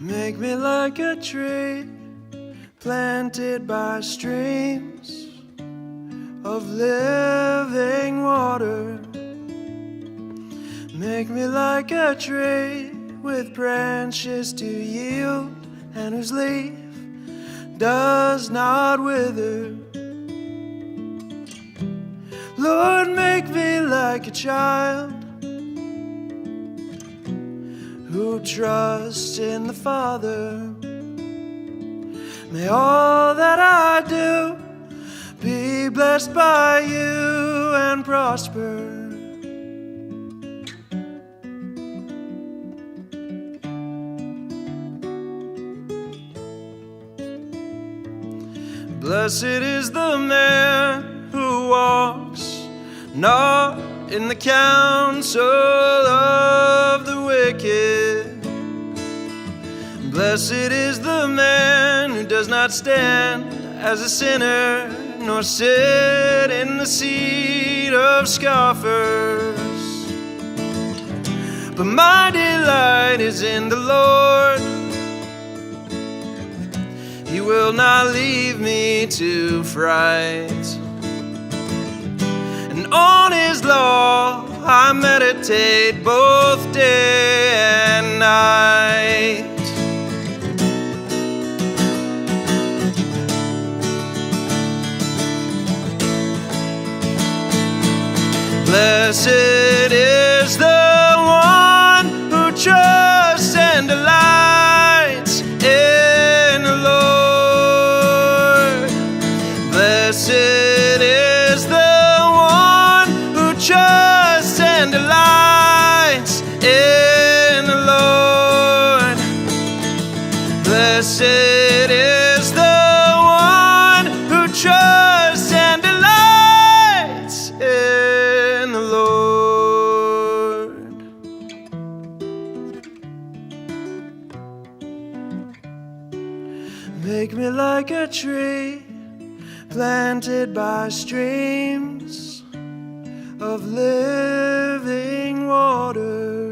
Make me like a tree planted by streams of living water. Make me like a tree with branches to yield and whose leaf does not wither. Lord, make me like a child who trusts in the Father. May all that I do be blessed by you and prosper. Blessed is the man who walks not in the counsel of the wicked. Blessed is the man who does not stand as a sinner, nor sit in the seat of scoffers. But my delight is in the Lord. He will not leave me to fright. And on His law I meditate both day and night. Blessed is the one who trusts and delights in the Lord. Blessed is the one who trusts and delights in the Lord. Blessed is the one who trusts and delights in the Lord. Make me like a tree planted by streams of living water.